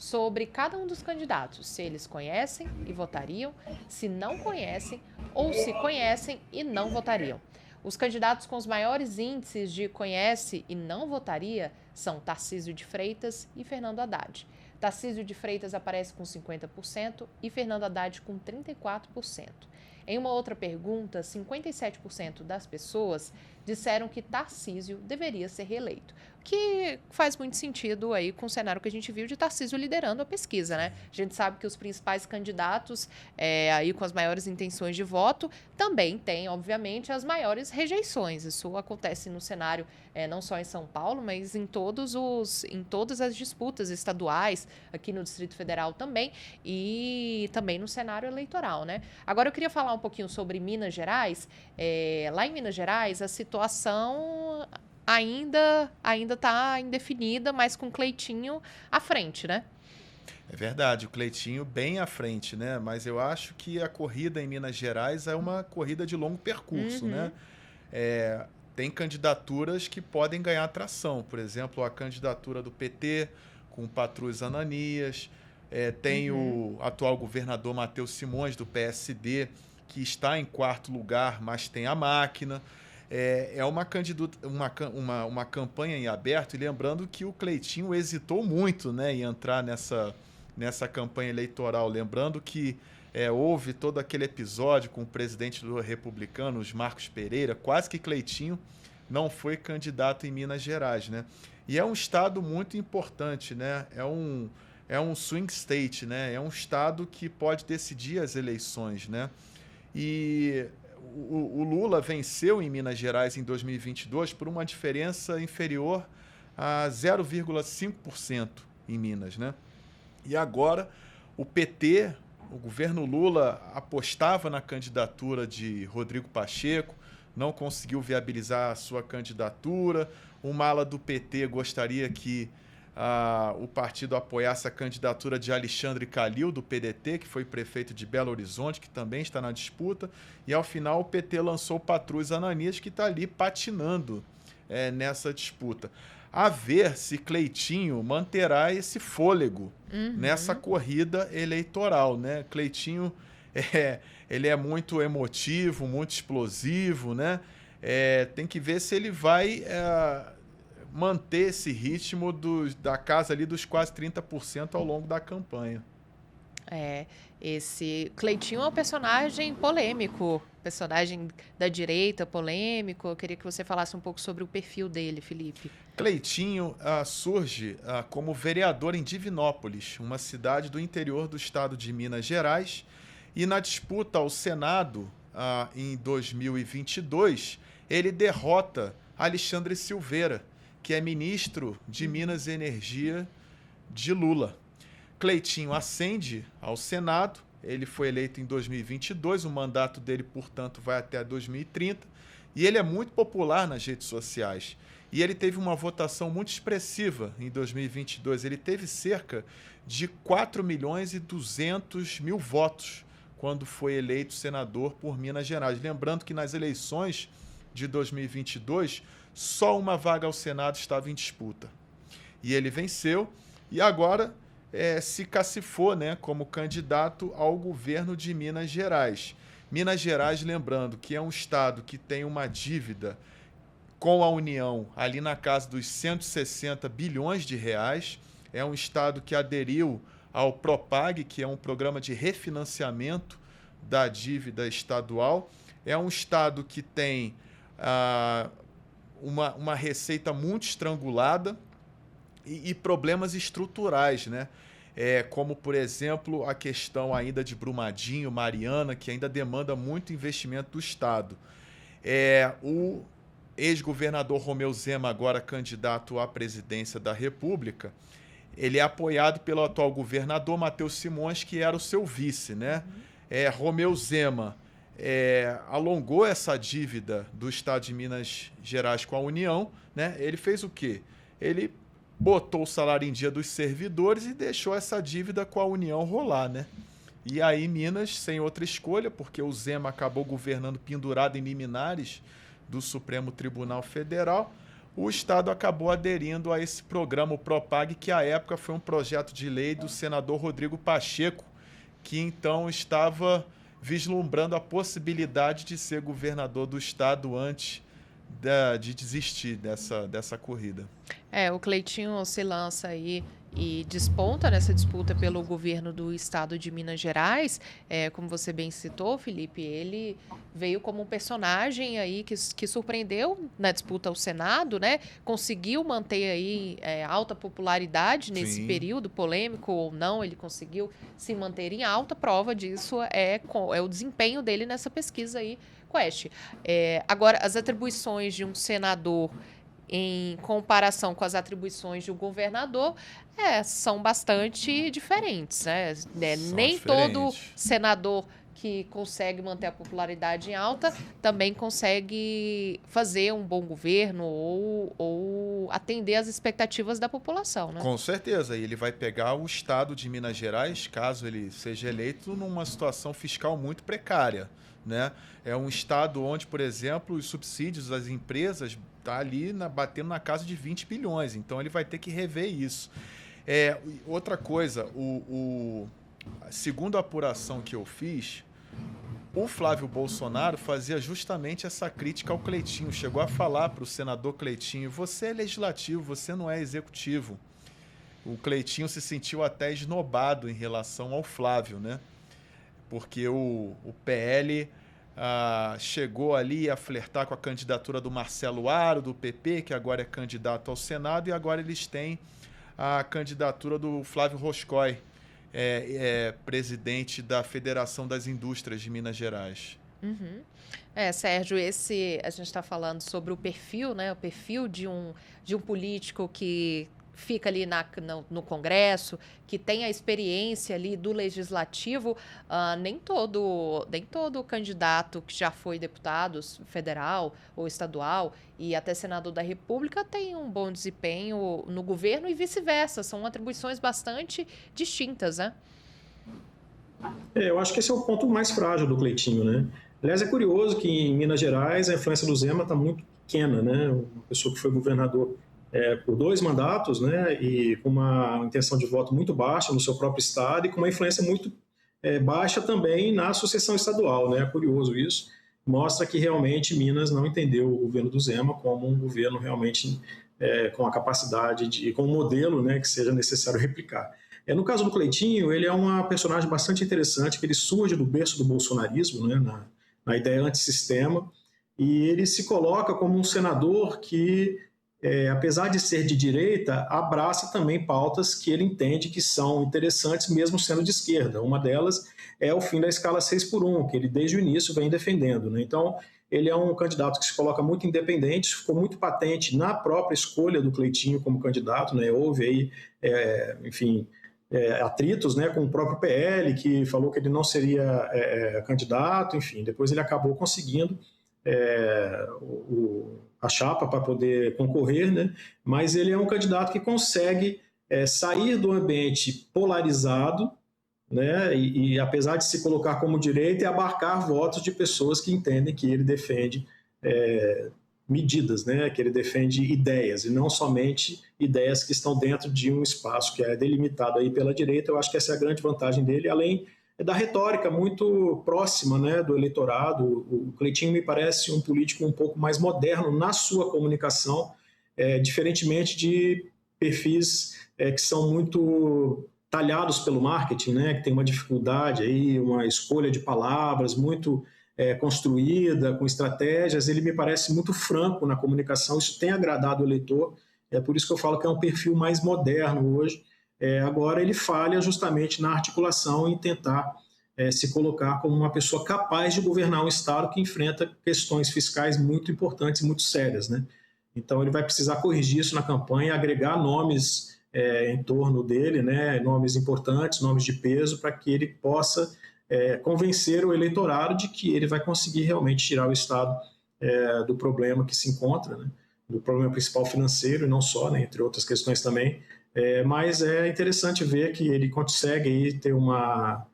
sobre cada um dos candidatos, se eles conhecem e votariam, se não conhecem ou se conhecem e não votariam. Os candidatos com os maiores índices de conhece e não votaria são Tarcísio de Freitas e Fernando Haddad. Tarcísio de Freitas aparece com 50% e Fernando Haddad com 34%. Em uma outra pergunta, 57% das pessoas disseram que Tarcísio deveria ser reeleito, o que faz muito sentido aí com o cenário que a gente viu de Tarcísio liderando a pesquisa, né? A gente sabe que os principais candidatos, aí com as maiores intenções de voto, também têm, obviamente, as maiores rejeições. Isso acontece no cenário não só em São Paulo, mas em todas as disputas estaduais, aqui no Distrito Federal também, e também no cenário eleitoral, né? Agora eu queria falar um pouquinho sobre Minas Gerais. Lá em Minas Gerais, a situação ainda está indefinida, mas com Cleitinho à frente, né? É verdade, o Cleitinho bem à frente, né? Mas eu acho que a corrida em Minas Gerais é uma corrida de longo percurso, né? Tem candidaturas que podem ganhar atração. Por exemplo, a candidatura do PT com o Patrus Ananias. Tem o atual governador Matheus Simões, do PSD, que está em quarto lugar, mas tem a máquina. É uma campanha em aberto, e lembrando que o Cleitinho hesitou muito, né, em entrar nessa campanha eleitoral. Lembrando que houve todo aquele episódio com o presidente do Republicanos, Marcos Pereira, quase que Cleitinho não foi candidato em Minas Gerais, né? E é um estado muito importante, né? É um swing state, né? É um estado que pode decidir as eleições, né? E o Lula venceu em Minas Gerais em 2022 por uma diferença inferior a 0,5% em Minas, né? E agora o PT, o governo Lula, apostava na candidatura de Rodrigo Pacheco, não conseguiu viabilizar a sua candidatura. Uma ala do PT gostaria que o partido apoiasse a candidatura de Alexandre Calil, do PDT, que foi prefeito de Belo Horizonte, que também está na disputa. E, ao final, o PT lançou o Patrus Ananias, que está ali patinando nessa disputa. A ver se Cleitinho manterá esse fôlego nessa corrida eleitoral, né? Cleitinho ele é muito emotivo, muito explosivo, né? Tem que ver se ele vai manter esse ritmo da casa ali dos quase 30% ao longo da campanha. Esse Cleitinho é um personagem polêmico, personagem da direita polêmico. Eu queria que você falasse um pouco sobre o perfil dele, Felipe. Cleitinho surge como vereador em Divinópolis, uma cidade do interior do estado de Minas Gerais, e na disputa ao Senado em 2022, ele derrota Alexandre Silveira, que é ministro de Minas e Energia de Lula. Cleitinho ascende ao Senado, ele foi eleito em 2022, o mandato dele, portanto, vai até 2030, e ele é muito popular nas redes sociais. E ele teve uma votação muito expressiva em 2022, ele teve cerca de 4.200.000 votos quando foi eleito senador por Minas Gerais. Lembrando que nas eleições de 2022, só uma vaga ao Senado estava em disputa. E ele venceu e agora se cacifou, né, como candidato ao governo de Minas Gerais. Minas Gerais, lembrando que é um estado que tem uma dívida com a União ali na casa dos 160 bilhões de reais. É um estado que aderiu ao Propag, que é um programa de refinanciamento da dívida estadual. É um estado que tem uma receita muito estrangulada e problemas estruturais, né? Como, por exemplo, a questão ainda de Brumadinho, Mariana, que ainda demanda muito investimento do Estado. O ex-governador Romeu Zema, agora candidato à presidência da República, ele é apoiado pelo atual governador Matheus Simões, que era o seu vice, né? Romeu Zema alongou essa dívida do Estado de Minas Gerais com a União, né? Ele fez o quê? Ele botou o salário em dia dos servidores e deixou essa dívida com a União rolar, né? E aí Minas, sem outra escolha, porque o Zema acabou governando pendurado em liminares do Supremo Tribunal Federal, o Estado acabou aderindo a esse programa, o Propag, que à época foi um projeto de lei do senador Rodrigo Pacheco, que então estava vislumbrando a possibilidade de ser governador do Estado antes de desistir dessa corrida. O Cleitinho se lança aí e desponta nessa disputa pelo governo do estado de Minas Gerais. Como você bem citou, Felipe, ele veio como um personagem aí que surpreendeu na disputa ao Senado, né? Conseguiu manter aí alta popularidade nesse Sim. período, polêmico ou não, ele conseguiu se manter em alta. Prova disso é o desempenho dele nessa pesquisa aí, Quest. Agora, as atribuições de um senador em comparação com as atribuições de um governador, são bastante diferentes, né? São Nem todo diferentes. senador que consegue manter a popularidade em alta também consegue fazer um bom governo ou atender às expectativas da população, né? Com certeza, e ele vai pegar o estado de Minas Gerais, caso ele seja eleito, numa situação fiscal muito precária, né? É um estado onde, por exemplo, os subsídios das empresas tá ali batendo na casa de 20 bilhões, então ele vai ter que rever isso. Outra coisa, segundo a apuração que eu fiz, o Flávio Bolsonaro fazia justamente essa crítica ao Cleitinho, chegou a falar para o senador Cleitinho: você é legislativo, você não é executivo. O Cleitinho se sentiu até esnobado em relação ao Flávio, né? Porque o PL chegou ali a flertar com a candidatura do Marcelo Aro, do PP, que agora é candidato ao Senado, e agora eles têm a candidatura do Flávio Roscoe, presidente da Federação das Indústrias de Minas Gerais. Uhum. Sérgio, a gente está falando sobre o perfil, né? O perfil de um político que fica ali no Congresso, que tem a experiência ali do legislativo. Nem todo candidato que já foi deputado federal ou estadual e até senador da República tem um bom desempenho no governo e vice-versa. São atribuições bastante distintas, né? Eu acho que esse é o ponto mais frágil do Cleitinho, né? Aliás, é curioso que em Minas Gerais a influência do Zema está muito pequena, né? Uma pessoa que foi governador por 2 mandatos, né? E com uma intenção de voto muito baixa no seu próprio estado e com uma influência muito baixa também na sucessão estadual, né? É curioso isso. Mostra que realmente Minas não entendeu o governo do Zema como um governo realmente com a capacidade com um modelo, né, que seja necessário replicar. No caso do Cleitinho, ele é uma personagem bastante interessante, que ele surge do berço do bolsonarismo, né, na ideia antissistema, e ele se coloca como um senador que, apesar de ser de direita, abraça também pautas que ele entende que são interessantes, mesmo sendo de esquerda. Uma delas é o fim da escala 6x1, que ele desde o início vem defendendo, né? Então, ele é um candidato que se coloca muito independente, ficou muito patente na própria escolha do Cleitinho como candidato, né? Houve aí, atritos, né, com o próprio PL, que falou que ele não seria candidato, enfim, depois ele acabou conseguindo a chapa para poder concorrer, né? Mas ele é um candidato que consegue sair do ambiente polarizado, né? E apesar de se colocar como direita, e abarcar votos de pessoas que entendem que ele defende medidas, né? Que ele defende ideias, e não somente ideias que estão dentro de um espaço que é delimitado aí pela direita. Eu acho que essa é a grande vantagem dele, além da retórica muito próxima, né, do eleitorado. O Cleitinho me parece um político um pouco mais moderno na sua comunicação, diferentemente de perfis que são muito talhados pelo marketing, né, que tem uma dificuldade aí, uma escolha de palavras muito construída, com estratégias. Ele me parece muito franco na comunicação, isso tem agradado o eleitor, é por isso que eu falo que é um perfil mais moderno hoje. Agora ele falha justamente na articulação em tentar se colocar como uma pessoa capaz de governar um Estado que enfrenta questões fiscais muito importantes e muito sérias, né? Então ele vai precisar corrigir isso na campanha, agregar nomes em torno dele, né? Nomes importantes, nomes de peso, para que ele possa convencer o eleitorado de que ele vai conseguir realmente tirar o Estado do problema que se encontra, né? Do problema principal financeiro e não só, né? Entre outras questões também. Mas é interessante ver que ele consegue aí ter uma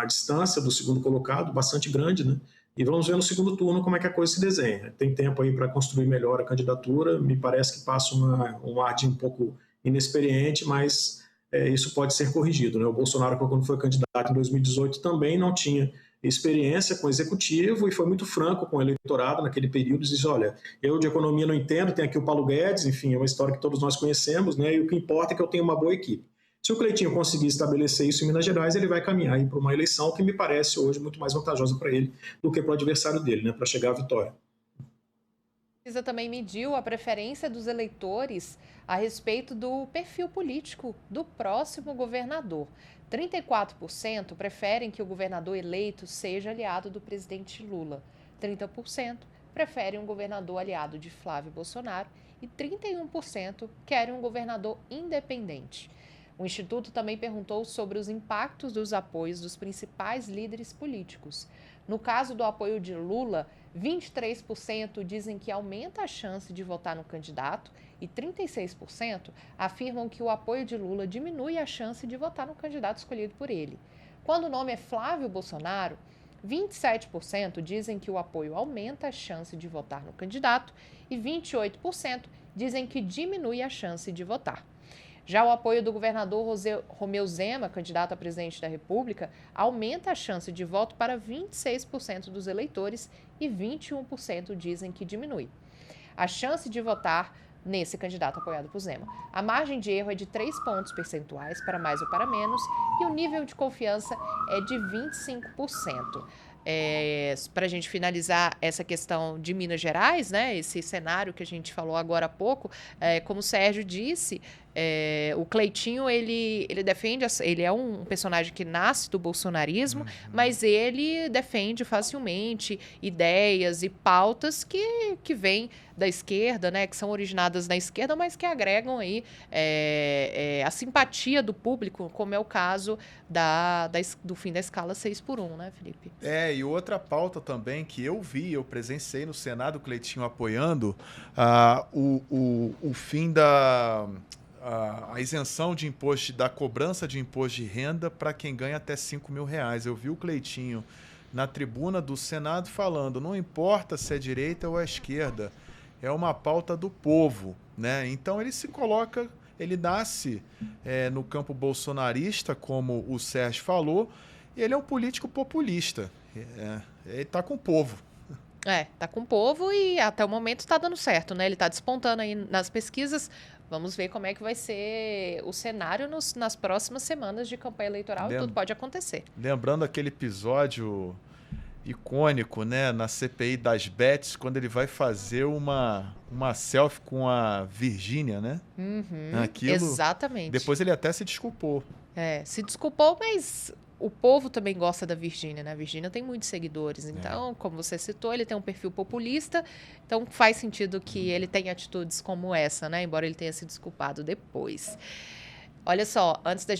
distância do segundo colocado bastante grande, né? e vamos ver no segundo turno como é que a coisa se desenha. Tem tempo aí para construir melhor a candidatura, me parece que passa um ar de um pouco inexperiente, mas isso pode ser corrigido, né? O Bolsonaro, quando foi candidato em 2018, também não tinha experiência com o executivo e foi muito franco com o eleitorado naquele período, disse, olha, eu de economia não entendo, tem aqui o Paulo Guedes, enfim, é uma história que todos nós conhecemos, né? E o que importa é que eu tenha uma boa equipe. Se o Cleitinho conseguir estabelecer isso em Minas Gerais, ele vai caminhar para uma eleição que me parece hoje muito mais vantajosa para ele do que para o adversário dele, né? Para chegar à vitória. A pesquisa também mediu a preferência dos eleitores a respeito do perfil político do próximo governador. 34% preferem que o governador eleito seja aliado do presidente Lula. 30% preferem um governador aliado de Flávio Bolsonaro e 31% querem um governador independente. O Instituto também perguntou sobre os impactos dos apoios dos principais líderes políticos. No caso do apoio de Lula, 23% dizem que aumenta a chance de votar no candidato e 36% afirmam que o apoio de Lula diminui a chance de votar no candidato escolhido por ele. Quando o nome é Flávio Bolsonaro, 27% dizem que o apoio aumenta a chance de votar no candidato e 28% dizem que diminui a chance de votar. Já o apoio do governador Romeu Zema, candidato a presidente da República, aumenta a chance de voto para 26% dos eleitores e 21% dizem que diminui a chance de votar nesse candidato apoiado por Zema. A margem de erro é de 3 pontos percentuais para mais ou para menos e o nível de confiança é de 25%. Para a gente finalizar essa questão de Minas Gerais, né, esse cenário que a gente falou agora há pouco, como o Sérgio disse, o Cleitinho, ele defende, ele é um personagem que nasce do bolsonarismo, mas ele defende facilmente ideias e pautas que vêm da esquerda, né, que são originadas na esquerda, mas que agregam aí a simpatia do público, como é o caso do fim da escala 6x1, né, Felipe? E outra pauta também que eu presenciei no Senado, o Cleitinho apoiando, o fim a isenção de imposto, da cobrança de imposto de renda para quem ganha até R$5.000. Eu vi o Cleitinho na tribuna do Senado falando, não importa se é direita ou é esquerda, é uma pauta do povo, né? Então ele se coloca, ele nasce no campo bolsonarista, como o Sérgio falou, e ele é um político populista, ele está com o povo. Tá com o povo e até o momento está dando certo, né? Ele está despontando aí nas pesquisas. Vamos ver como é que vai ser o cenário nas próximas semanas de campanha eleitoral e tudo pode acontecer. Lembrando aquele episódio icônico, né, na CPI das Bets, quando ele vai fazer uma selfie com a Virgínia, né? Aquilo, exatamente. Depois ele até se desculpou. Se desculpou, mas o povo também gosta da Virgínia, né? A Virgínia tem muitos seguidores, então, como você citou, ele tem um perfil populista, então faz sentido que ele tenha atitudes como essa, né? Embora ele tenha se desculpado depois. Olha só, antes da gente